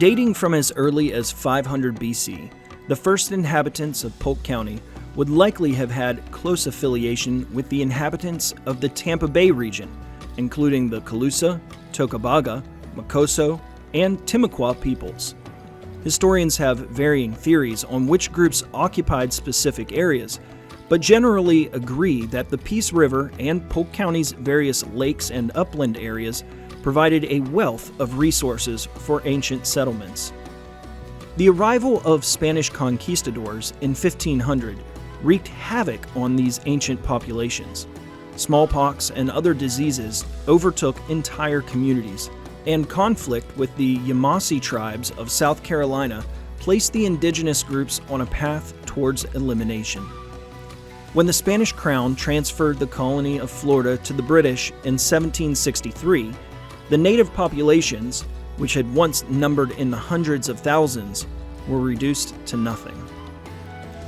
Dating from as early as 500 BC, the first inhabitants of Polk County would likely have had close affiliation with the inhabitants of the Tampa Bay region, including the Calusa, Tocobaga, Mocoso, and Timucua peoples. Historians have varying theories on which groups occupied specific areas, but generally agree that the Peace River and Polk County's various lakes and upland areas provided a wealth of resources for ancient settlements. The arrival of Spanish conquistadors in 1500 wreaked havoc on these ancient populations. Smallpox and other diseases overtook entire communities, and conflict with the Yamasee tribes of South Carolina placed the indigenous groups on a path towards elimination. When the Spanish crown transferred the colony of Florida to the British in 1763, the native populations, which had once numbered in the hundreds of thousands, were reduced to nothing.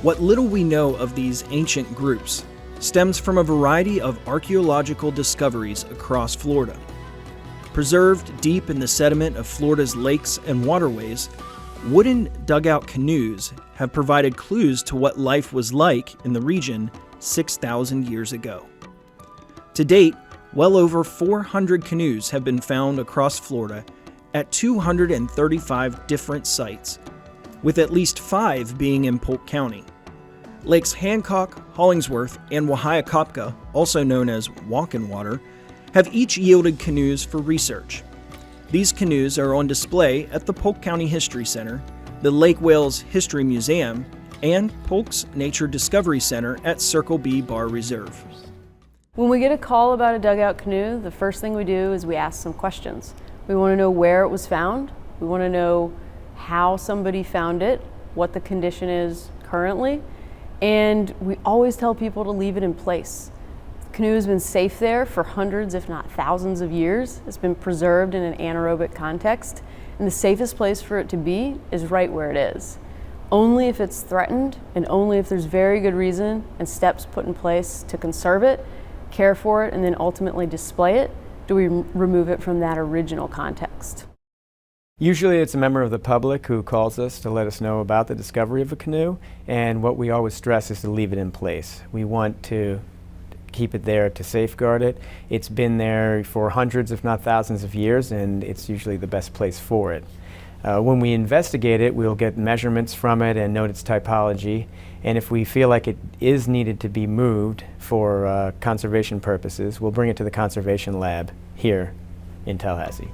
What little we know of these ancient groups stems from a variety of archaeological discoveries across Florida. Preserved deep in the sediment of Florida's lakes and waterways, wooden dugout canoes have provided clues to what life was like in the region 6,000 years ago. To date, well over 400 canoes have been found across Florida at 235 different sites, with at least 5 being in Polk County. Lakes Hancock, Hollingsworth, and Wahiacoppka, also known as Walkin' Water, have each yielded canoes for research. These canoes are on display at the Polk County History Center, the Lake Wales History Museum, and Polk's Nature Discovery Center at Circle B Bar Reserve. When we get a call about a dugout canoe, the first thing we do is we ask some questions. We want to know where it was found. We want to know how somebody found it, what the condition is currently, and we always tell people to leave it in place. The canoe has been safe there for hundreds, if not thousands of years. It's been preserved in an anaerobic context, and the safest place for it to be is right where it is. Only if it's threatened, and only if there's very good reason and steps put in place to conserve it, care for it, and then ultimately display it, do we remove it from that original context. Usually it's a member of the public who calls us to let us know about the discovery of a canoe, and what we always stress is to leave it in place. We want to keep it there to safeguard it. It's been there for hundreds, if not thousands of years, and it's usually the best place for it. When we investigate it, we'll get measurements from it and note its typology, and if we feel like it is needed to be moved for conservation purposes, we'll bring it to the conservation lab here in Tallahassee.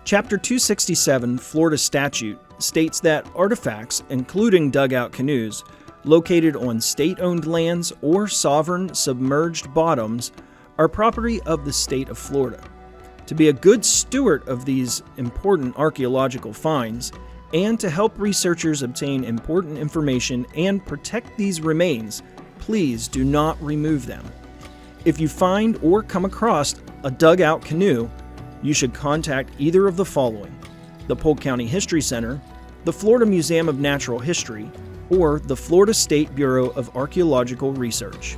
Chapter 267 Florida Statute states that artifacts, including dugout canoes, located on state-owned lands or sovereign submerged bottoms, are property of the state of Florida. To be a good steward of these important archaeological finds, and to help researchers obtain important information and protect these remains, please do not remove them. If you find or come across a dugout canoe, you should contact either of the following: the Polk County History Center, the Florida Museum of Natural History, or the Florida State Bureau of Archaeological Research.